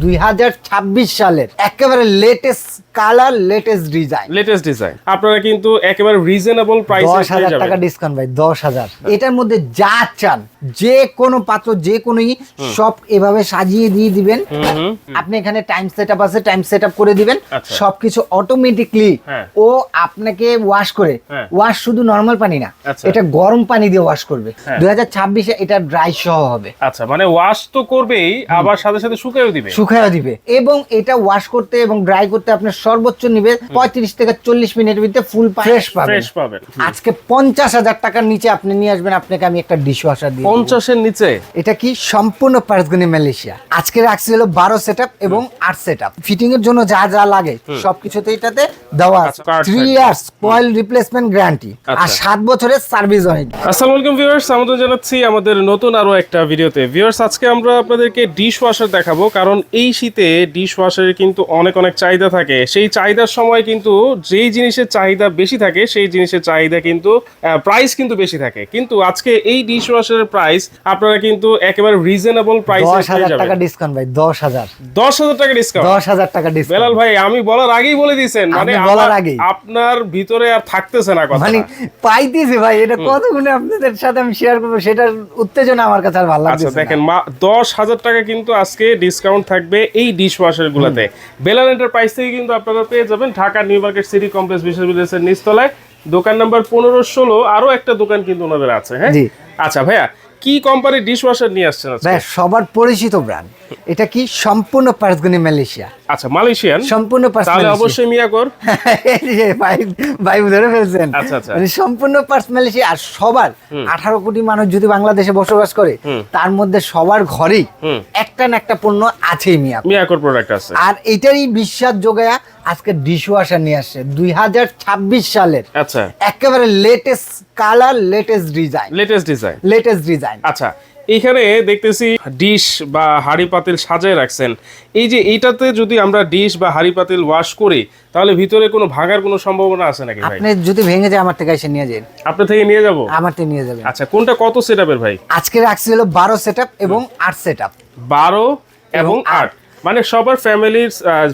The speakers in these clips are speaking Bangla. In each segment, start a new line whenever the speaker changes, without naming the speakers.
2026 সালের একেবারে লেটেস্ট কালার, লেটেস্ট ডিজাইন।
আপনারা কিন্তু একেবারে রিজনেবল প্রাইসে
10,000 টাকা ডিসকাউন্ট ভাই, 10,000। এটার মধ্যে যা চান, যে কোনো পাত্র, যে কোনো সব এভাবে সাজিয়ে দিয়ে দিবেন। আপনি এখানে টাইম সেটআপ আছে, টাইম সেটআপ করে দিবেন। সবকিছু অটোমেটিকলি ও আপনাকে ওয়াশ করে, ওয়াশ শুধু নরমাল পানি না, এটা গরম পানি দিয়ে ওয়াশ করবে। 2026 এ এটা ড্রাই সহ হবে।
আচ্ছা, মানে ওয়াশ তো করবেই, আবার সাথে সাথে শুকায়ও দিবে।
এবং এটা ওয়াশ করতে এবং ড্রাই করতে আপনার সর্বোচ্চ নিবে 35 থেকে 40 মিনিটের ভিতরে ফুল ফ্রেশ পাবেন। আজকে 50,000 টাকার নিচে আপনি নিয়ে আসবেন, আপনাকে আমি একটা ডিশ ওয়াশার দিই।
50 এর নিচে?
এটা কি সম্পূর্ণ পারসগনি মালয়েশিয়া। আজকে রাখছি হলো 12 সেটআপ এবং 8 সেটআপ। ফিটিং এর জন্য যা যা লাগে সবকিছুতে এটাতে দেওয়া আছে। 3 ইয়ার্স কয়েল রিপ্লেসমেন্ট গ্যারান্টি আর 7 বছরের সার্ভিস ওয়ারেন্টি।
আসসালামু আলাইকুম ভিউয়ার্স, আমন্ত্রণ জানাচ্ছি আমাদের নতুন আরো একটা ভিডিওতে। ভিউয়ার্স, আজকে আমরা আপনাদেরকে ডিশ ওয়াশার দেখাবো, কারণ এই শীতে ডিশ ওয়াশারের কিন্তু অনেক চাহিদা থাকে। সেই চাহিদার সময় কিন্তু যেই জিনিসের চাহিদা বেশি থাকে সেই জিনিসের চাহিদা কিন্তু প্রাইস কিন্তু বেশি থাকে। কিন্তু আজকে এই ডিশ ওয়াশারের প্রাইস আপনারা কিন্তু একেবারে রিজনেবল প্রাইসে পেয়ে যাবেন।
10,000 টাকা ডিসকাউন্ট ভাই, 10,000
টাকা ডিসকাউন্ট।
10,000 টাকা ডিসকাউন্ট।
বেলাল ভাই, আমি বলার আগেই বলে দিয়েছেন, মানে
বলার আগেই
আপনার ভিতরে আর থাকতেছে না কথা,
মানে পাইতেছি ভাই। এটা কত গুণে আপনাদের সাথে আমি শেয়ার করব, সেটার উত্তেজনা আমার কাছে আর ভালো লাগছে।
আচ্ছা দেখেন, 10,000 টাকা কিন্তু আজকে ডিসকাউন্ট থাকবে এই ডিশ ওয়াশার গুলাতে। বেলাল এন্টারপ্রাইজ থেকে কিন্তু আপনারা পেয়ে যাবেন Dhaka new market city complex বিশ্ববিদ্যালয়ের নিচতলায়, দোকান নাম্বার 15-16। আরো একটা দোকান কিন্তু ওনাদের আছে। হ্যাঁ, আচ্ছা ভাইয়া, কি কোম্পানির ডিশ ওয়াশার নিয়ে আসছেন আজকে?
ভাই সবার পরিচিত ব্র্যান্ড, এটা কি সম্পূর্ণ পারসগনি মালয়েশিয়া।
আচ্ছা, মালয়েশিয়ান,
সম্পূর্ণ
তাহলে অবশ্যই মিয়াকোর।
ভাই ধরে ফেলছেন।
আচ্ছা আচ্ছা,
মানে সম্পূর্ণ মালয়েশিয়া। আর সবার 18 কোটি মানুষ যদি বাংলাদেশে বসবাস করে, তার মধ্যে সবার ঘরেই একটা না একটা পণ্য আছেই
মিয়াকোর প্রোডাক্ট আছে।
আর এটারই বিশ্বাস যোগায়া আজকে ডিশ ওয়াশার নিয়ে আসছে 2026 সালের।
আচ্ছা,
একেবারে লেটেস্ট কালার, লেটেস্ট ডিজাইন।
আচ্ছা, এখানে দেখতেছি ডিশ বা হাড়ি পাতিল সাজায় রাখছেন। এই যে এইটাতে যদি আমরা ডিশ বা হাড়ি পাতিল ওয়াশ করি, তাহলে ভিতরে কোনো ভাঙার কোনো সম্ভাবনা আছে নাকি ভাই?
আপনি যদি ভেঙে যায় আমার থেকে এসে নিয়ে যান।
আপনার থেকে নিয়ে যাব?
আমার থেকে নিয়ে যাবেন।
আচ্ছা, কোনটা কত সেটআপের ভাই?
আজকে রাখছি হলো 12 সেটআপ এবং 8 সেটআপ।
12 এবং 8, মানে সবার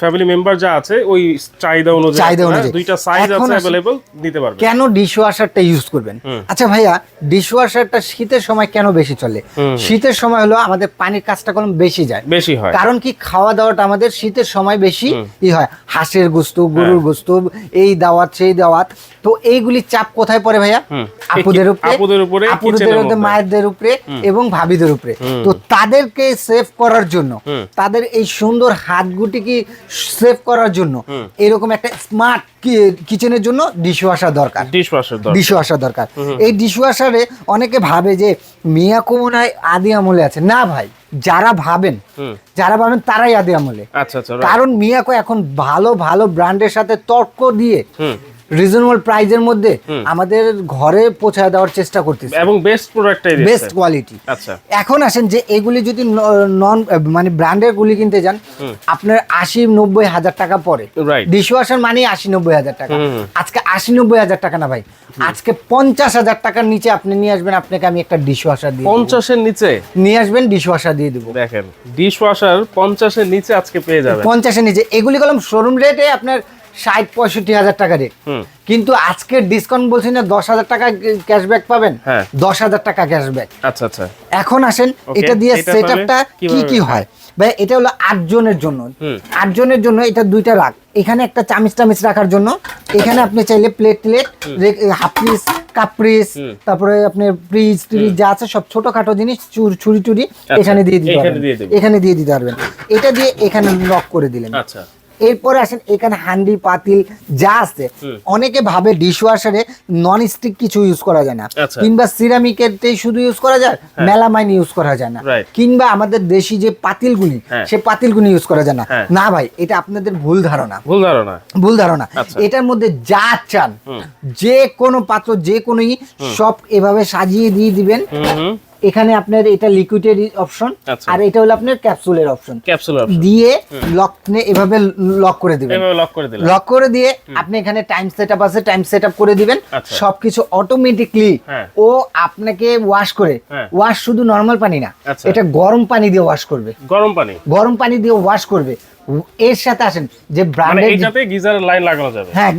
ফ্যামিলি মেম্বার যা আছে ওই চাহিদা অনুযায়ী দুইটা সাইজ আছে अवेलेबल, দিতে পারবেন।
কেন ডিশ ওয়াশারটা ইউজ করবেন? আচ্ছা ভাইয়া, ডিশ ওয়াশারটা শীতের সময় কেন বেশি চলে? শীতের সময় হলো আমাদের পানির কাজটা কম বেশি হয়। কারণ কি, খাওয়া দাওয়াটা আমাদের শীতের সময় বেশি হয়। হাঁসের গোশত, গরুর গোশত, এই দাওয়াত সেই দাওয়াত। তো এইগুলি চাপ কোথায় পড়ে ভাইয়া? আপুদের উপরে, মায়েদের উপরে এবং ভাবিদের উপরে। তো তাদেরকে সেভ করার জন্য, তাদের এই সুন্দর হাতগুটিকে সেভ করার জন্য এরকম একটা স্মার্ট কিচেনের জন্য ডিশ ওয়াশার দরকার। এই ডিশ ওয়াশারে অনেকে ভাবে যে মিয়াকো মনে হয় আদি আমলে আছে। না ভাই, যারা ভাবেন তারাই আদি আমলে। কারণ মিয়াকো এখন ভালো ভালো ব্র্যান্ডের সাথে তর্ক দিয়ে রিজনেবল প্রাইজের মধ্যে আমাদের ঘরে পৌঁছে দেওয়ার চেষ্টা করতেছে এবং
বেস্ট প্রোডাক্টটাই,
বেস্ট কোয়ালিটি। আচ্ছা, এখন আসেন যে এগুলি যদি নন মানে ব্র্যান্ডের গুলি কিনতে যান, আপনার 80-90 হাজার টাকা পড়ে। ডিশ ওয়াশার মানে 80-90 হাজার টাকা। আজকে 80-90 হাজার টাকা না ভাই, আজকে 50,000 টাকার নিচে আপনি নিয়ে আসবেন, আপনাকে আমি একটা ডিশ ওয়াশার দিই।
50 এর নিচে নিয়ে
আসবেন, ডিশ ওয়াশার দিয়ে দেবো।
দেখেন, ডিশ ওয়াশার 50 এর নিচে আজকে পেয়ে যাবেন।
50 এর নিচে। এগুলি কলম শোরুম রেটে আপনার 60-65 হাজার টাকা রেট, কিন্তু আজকে ডিসকাউন্ট বলছি না, 10,000 টাকা ক্যাশব্যাক পাবেন। 10,000 টাকা ক্যাশব্যাক।
আচ্ছা আচ্ছা,
এখন আসেন এটা দিয়ে সেটআপটা কি হয় ভাই? এটা হলো 8 জনের জন্য। 8 জনের জন্য এটা দুইটা রাখ, এখানে একটা চামিচ রাখার জন্য, এখানে আপনি চাইলে plate half piece, cup piece, তারপরে আপনি ফ্রিজ যা আছে সব ছোটখাটো জিনিস, ছুরি এখানে দিয়ে দিতে পারবেন। এটা দিয়ে এখানে লক করে দিলেন। আচ্ছা, এরপরে আসেন এখানে হান্ডি পাতিল যা আছে। অনেকে ভাবে ডিশ ওয়াশারে নন স্টিক কিছু ইউজ করা যায় না, কিংবা সিরামিকেরতেই শুধু ইউজ করা যায়, মেলামাইন ইউজ করা যায় না, কিংবা আমাদের দেশি যে পাতিলগুলি সে পাতিলগুলি ইউজ করা যায় না। না ভাই, এটা আপনাদের ভুল ধারণা। এটার মধ্যে যা চান, যে কোনো পাত্র, যে কোনো সব এভাবে সাজিয়ে দিয়ে দিবেন। এখানে আপনার এটা লিকুইডের অপশন,
আচ্ছা।
আর এটা হলো আপনার ক্যাপসুলের অপশন।
ক্যাপসুল অপশন
দিয়ে লক নে এভাবে লক করে দিবেন।
এভাবে লক করে দিলাম।
লক করে দিয়ে আপনি এখানে টাইম সেটআপ আছে, টাইম সেটআপ করে দিবেন।
আচ্ছা।
সবকিছু অটোমেটিকলি
হ্যাঁ।
ও আপনাকে ওয়াশ করে,
হ্যাঁ।
ওয়াশ শুধু নরমাল পানি না,
আচ্ছা।
এটা গরম পানি দিয়ে ওয়াশ করবে।
গরম পানি
দিয়ে ওয়াশ করবে। এর সাথে আসেন যে
মানে
ব্র্যান্ডের,
এইটাতে গিজারের লাইন লাগানো যাবে?
হ্যাঁ,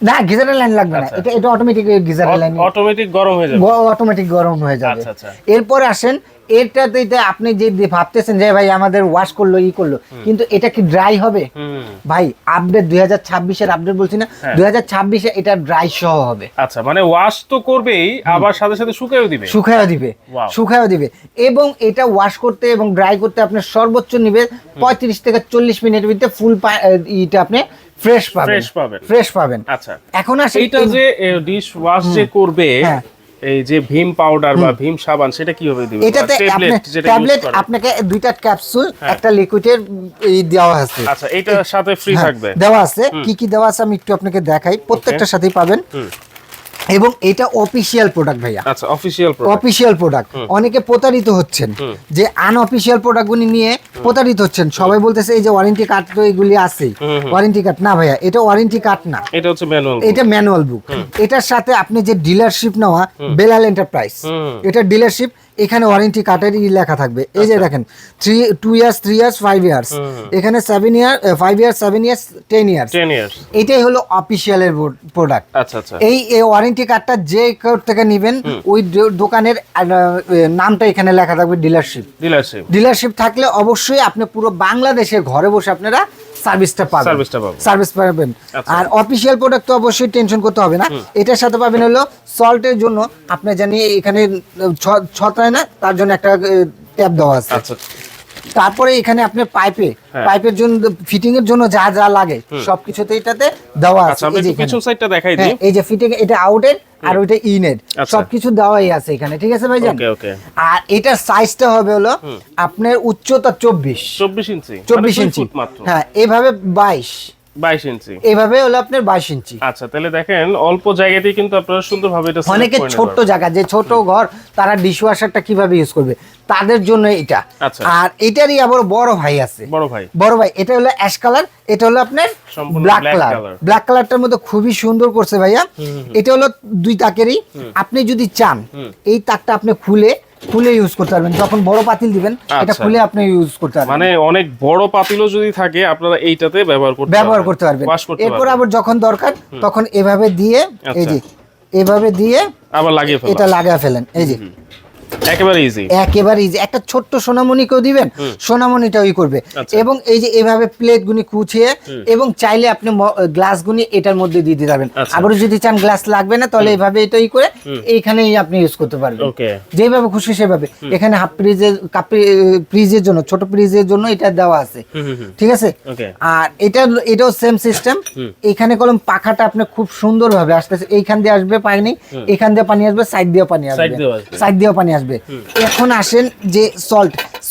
না গিজারের লাইন লাগবে না,
আচ্ছা।
এটা অটোমেটিক গিজারের লাইন,
অটোমেটিক গরম হয়ে যাবে।
অটোমেটিক গরম হয়ে যাবে।
আচ্ছা, আচ্ছা।
এরপর আসেন এটাতে আপনি যে ভাবতেছেন যে ভাই আমাদের ওয়াশ করলো করলো, কিন্তু এটা কি ড্রাই হবে? ভাই আপডেট 2026 এর আপডেট বলছি না, 2026 এ এটা ড্রাই সহ হবে।
আচ্ছা, মানে ওয়াশ তো করবেই, আবার সাথে সাথে শুকায়ও
দিবে। এবং এটা ওয়াশ করতে এবং ড্রাই করতে আপনার সর্বোচ্চ নিবে 35 থেকে 40 মিনিটের ভিতরে ফুল এটা আপনি ফ্রেশ পাবেন।
আচ্ছা,
এখন আসে
এটা যে ডিশ ওয়াশ যে করবে, এই যে ভীম পাউডার বা ভীম সাবান, সেটা কিভাবে দিবেন?
এটাতে ট্যাবলেট আপনাকে দুইটা ক্যাপসুল, একটা লিকুইডের দেওয়া আছে।
আচ্ছা, এটার সাথে ফ্রি থাকবে,
দেওয়া আছে। কি দেওয়া আছে আমি একটু আপনাকে দেখাই, প্রত্যেকটার সাথেই পাবেন। এবং এটা অফিশিয়াল প্রোডাক্ট ভাইয়া।
আচ্ছা, অফিশিয়াল
প্রোডাক্ট। অনেকে প্রতারিত হচ্ছেন যে আনঅফিশিয়াল প্রোডাক্টগুলি নিয়ে প্রতারিত হচ্ছেন। সবাই বলতেছে এই যে ওয়ারেন্টি কার্ড তো এগুলি আছে, ওয়ারেন্টি কার্ড না ভাইয়া, এটা ওয়ারেন্টি কার্ড না,
এটা হচ্ছে ম্যানুয়াল,
এটা ম্যানুয়াল বুক। এটার সাথে আপনি যে ডিলারশিপ নেওয়া বেলাল এন্টারপ্রাইজ, এটা ডিলারশিপ, এখানে ওয়ারেন্টি কার্ডের লেখা থাকবে। এই যে দেখেন 2 ইয়ার্স 3 ইয়ার্স 5 ইয়ার্স, এখানে 7 ইয়ার 5 ইয়ার্স 7 ইয়ার্স 10 ইয়ার্স। এটাই হলো অফিশিয়ালের প্রোডাক্ট।
আচ্ছা আচ্ছা,
এই ওয়ারেন্টি কার্ডটা যে কেউ থেকে নেবেন, ওই দোকানের নামটা এখানে লেখা থাকবে ডিলারশিপ থাকলে অবশ্যই আপনি পুরো বাংলাদেশে ঘরে বসে আপনারা সার্ভিসটা পাবেন। আর অফিশিয়াল প্রোডাক্ট তো অবশ্যই টেনশন করতে হবে না। এটার সাথে পাবেন হলো সল্টের জন্য, আপনি জানি এখানে ছত্রায় না, তার জন্য একটা ট্যাপ দেওয়া আছে। তারপরে এখানে আপনি পাইপের জন্য, ফিটিং এর জন্য যা যা লাগে সবকিছুতে এটাতে দেওয়া আছে। এই যে ফিটিং, এটা আউটের আর ওইটা ইনের, সবকিছু দেওয়াই আছে এখানে, ঠিক আছে ভাইজান? আর এটার সাইজটা হবে হলো আপনার উচ্চতা 24 ইঞ্চি, হ্যাঁ, এভাবে 22 ইঞ্চি, এভাবে হলো আপনার 22 ইঞ্চি।
আচ্ছা, তাহলে দেখেন অল্প জায়গাতেই কিন্তু আপনারা সুন্দরভাবে এটা সেট
অনেকে ছোট জায়গা, যে ছোট ঘর, তারা ডিশওয়াশারটা কিভাবে ইউজ করবে তাদের জন্য এটা। আর এটারই আবার বড় ভাই আছে, বড় ভাই, এটা হলো অ্যাশ কালার, এটা হলো আপনার ব্ল্যাক কালারটার মধ্যে খুবই সুন্দর করছে ভাইয়া। এটা হলো 2 তাকেরই। আপনি যদি চান এই তাকটা আপনি খুলে ইউজ করতে পারবেন, যখন বড় পাতিল দিবেন এটা খুলে আপনি ইউজ করতে পারবেন।
মানে অনেক বড় পাতিলও যদি থাকে আপনারা এইটাতে ব্যবহার করতে পারবেন।
এরপর আবার যখন দরকার তখন এভাবে দিয়ে, এই যে এভাবে দিয়ে
আবার লাগিয়ে ফেলেন,
এটা লাগিয়ে ফেলেন। এই যে
একেবারে ইজি।
একটা ছোট্ট সোনামণিকেও দিবেন, সোনামণিটা ওই করবে। এবং এই যে এভাবে প্লেট গুনি কুচিয়ে, এবং চাইলে আপনি গ্লাস গুনি এটার মধ্যে দিয়ে দিতে পারবেন। আবার যদি চান গ্লাস লাগবে না, তাহলে এইভাবে এটাই করে এইখানেই আপনি ইউজ করতে পারবেন, যেভাবে খুশি সেভাবে। এখানে হাফ ফ্রিজের জন্য, ছোট ফ্রিজের জন্য এটা দেওয়া আছে, ঠিক আছে? আর এটাও সেম সিস্টেম। এখানে কলম পাখাটা আপনি খুব সুন্দর ভাবে আসতেছে, এইখান দিয়ে আসবে পানি, এখান দিয়ে পানি আসবে, সাইড দিয়েও পানি আসবে। এখন আসেন যে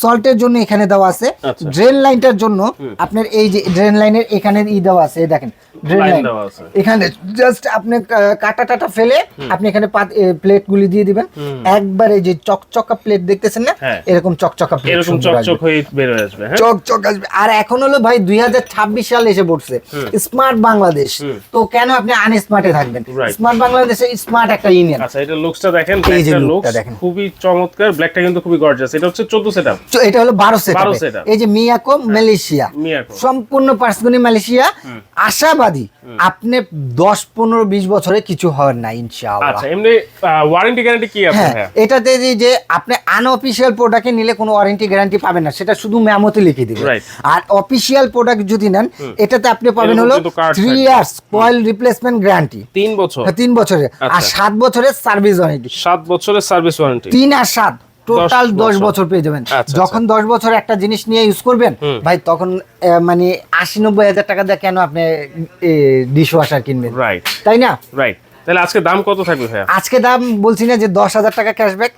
সল্টের জন্য এখানে দেওয়া আছে। ড্রেন লাইনটার জন্য আপনার এই যে ড্রেন লাইনের এখানে দেওয়া আছে, দেখেন ড্রেন লাইন এখানে জাস্ট আপনি কাটা ফেলে আপনি এখানে প্লেট গুলি দিয়ে দিবেন। একবারে যে চকচকা প্লেট দেখতেছেন না, এরকম চকচকা প্লেট,
এরকম চকচক হয়ে বের হয়ে আসবে,
চকচক আসবে। আর এখন হলো ভাই 2026 সাল এসে পড়ছে, স্মার্ট বাংলাদেশ, তো কেন আপনি আনস্মার্টে থাকবেন? স্মার্ট বাংলাদেশে স্মার্ট একটা ইউনিয়ন।
আচ্ছা, এটা লুকসটা দেখেন, খুবই চমৎকার। ব্ল্যাকটা কিন্তু খুবই গর্জিয়াস। এটা হচ্ছে 14 সেটআপ,
এটা হলো 12 সেটআপ। এই যে মিয়াকো মালয়েশিয়া, সম্পূর্ণ পার্সগুনি মালয়েশিয়া। আশাবাদী আপনি 10-15-20 বছরে কিছু হয় না ইনশাআল্লাহ।
আচ্ছা, এমনি ওয়ারেন্টি গ্যারান্টি কি আছে?
এটাতে যে আপনি আনঅফিশিয়াল প্রোডাক্টে নিলে কোনো ওয়ারেন্টি গ্যারান্টি পাবেন না, সেটা শুধু মেমোতে লিখে দিবেন। আর অফিশিয়াল প্রোডাক্ট যদি নেন, এটাতে আপনি পাবেন হলো 3 ইয়ার্স কয়েল রিপ্লেসমেন্ট গ্যারান্টি,
3 বছর,
3 বছরের, আর 7 বছরের সার্ভিস ওয়ারেন্টি,
7 বছরের সার্ভিস ওয়ারেন্টি,
3 আর 7 টোটাল 10 বছর পেয়ে যাবেন। যখন 10 বছর একটা জিনিস নিয়ে ইউজ করবেন ভাই, তখন মানে 80-90 হাজার টাকা দিয়ে কেন আপনি ডিশওয়াশার কিনবেন, তাই না?
তাহলে আজকে দাম কত থাকবে ভাইয়া?
আজকে দাম বলছি না যে 10,000 টাকা ক্যাশব্যাক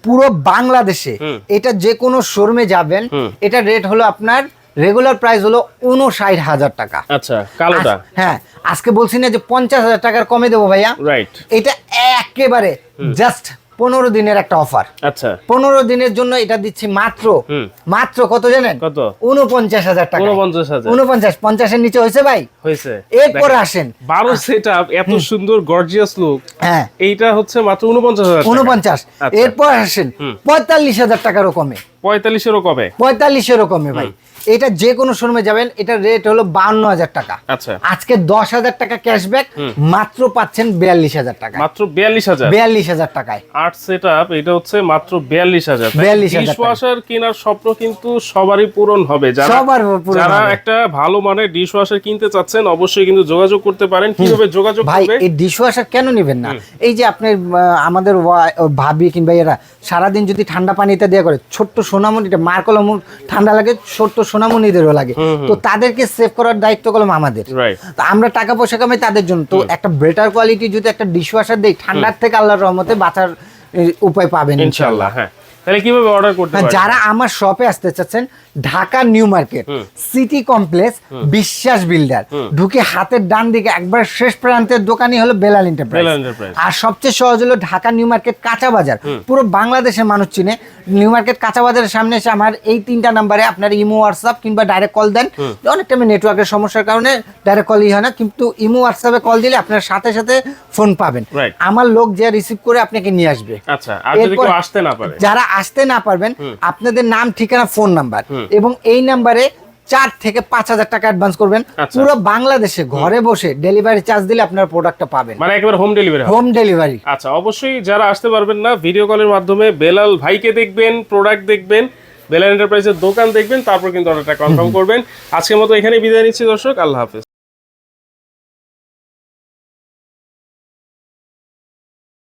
পুরো বাংলাদেশে। এটা যে কোনো শোরুমে যাবেন, এটা রেট হলো আপনার রেগুলার প্রাইস হলো 59,000 টাকা।
আচ্ছা, কালোটা?
হ্যাঁ, আজকে বলছি না যে 50,000 টাকার কমে দেবো ভাইয়া। এটা একেবারে জাস্ট 15 দিনের একটা অফার।
আচ্ছা
15 দিনের জন্য এটা দিচ্ছি মাত্র কত জানেন?
কত?
49,000 টাকা। 49, 50 এর নিচে হয়েছে ভাই?
হয়েছে।
এরপর আসেন
12 সেটআপ, এত সুন্দর গর্জিয়াস লুক।
হ্যাঁ,
এইটা হচ্ছে মাত্র 49,000 টাকা।
49। এরপর আসেন 45,000 টাকারও কমে।
45-এরও কমে?
45-এরও কমে ভাই। এটা যে কোনো শোরুমে যাবেন, এটা রেট হলো 52,000 টাকা।
আচ্ছা,
আজকে 10,000 টাকা ক্যাশব্যাক, মাত্র পাচ্ছেন 42,000 টাকা।
মাত্র 42,000?
42,000 টাকায়
8 সেটআপ, এটা হচ্ছে মাত্র 42,000।
42,000
ডিশওয়াশার কেনার স্বপ্ন কিন্তু সবারই পূরণ হবে। যারা একটা ভালো মানের ডিশওয়াশার কিনতে চাচ্ছেন, অবশ্যই কিন্তু যোগাযোগ করতে পারেন। কিভাবে যোগাযোগ
ভাই?
করবে?
এই ডিশওয়াশার কেন নেবেন না? এই যে আপনি আমাদের ভাবি কিংবা এরা সারাদিন যদি ঠান্ডা পানিতে দেওয়া করে, ছোট্ট সোনামণিটা মার কলম ঠান্ডা লাগে, ছোট্ট সোনামণিদেরও লাগে, তো তাদেরকে সেভ করার দায়িত্ব কলম আমাদের। তো আমরা টাকা পয়সা কামাই তাদের জন্য, তো একটা বেটার কোয়ালিটি যদি একটা ডিশওয়াশার দেই, ঠান্ডার থেকে আল্লাহর রহমতে বাঁচার উপায় পাবেন ইনশাআল্লাহ।
হ্যাঁ, তাহলে কিভাবে অর্ডার করতে পারবেন?
যারা আমার শপে আসতে চাচ্ছেন, Dhaka new market city complex, বিশ্বাস বিল্ডার ঢুকে হাতের ডান দিকে একবার শেষ প্রান্তের দোকানই হলো বেলাল এন্টারপ্রাইজ। আর সবচেয়ে সহজ হলো ঢাকা নিউ মার্কেট কাঁচা বাজার, পুরো বাংলাদেশের মানুষ চিনে। নিউ মার্কেট কাঁচা বাজারের সামনে এসে আমার এই 3টা নাম্বারে আপনার ইমো, হোয়াটসঅ্যাপ কিংবা ডাইরেক্ট কল দেন। অনেক টাইমে নেটওয়ার্কের সমস্যার কারণে ডাইরেক্ট কলই হয় না, কিন্তু ইমো, হোয়াটসঅ্যাপে কল দিলে আপনার সাথে সাথে ফোন পাবেন। আমার লোক যে রিসিভ করে আপনাকে নিয়ে আসবে।
আচ্ছা, আর যদি কেউ আসতে না পারে?
যারা আসতে না পারবেন, আপনাদের নাম, ঠিকানা, ফোন নাম্বার এবং এই নাম্বারে 4 থেকে 5,000 টাকা অ্যাডভান্স করবেন। পুরো বাংলাদেশে ঘরে বসে ডেলিভারি চার্জ দিলে আপনার প্রোডাক্টটা পাবেন,
মানে একেবারে হোম ডেলিভারি।
Home delivery.
আচ্ছা, অবশ্যই যারা আসতে পারবেন না, ভিডিও কলের মাধ্যমে বেলাল ভাইকে দেখবেন, প্রোডাক্ট দেখবেন, বেলাল এন্টারপ্রাইজের দোকান দেখবেন, তারপর কিন্তু অর্ডারটা কনফার্ম করবেন। আজকের মতো এখানেই বিদায় নিচ্ছি দর্শক, আল্লাহ হাফেজ।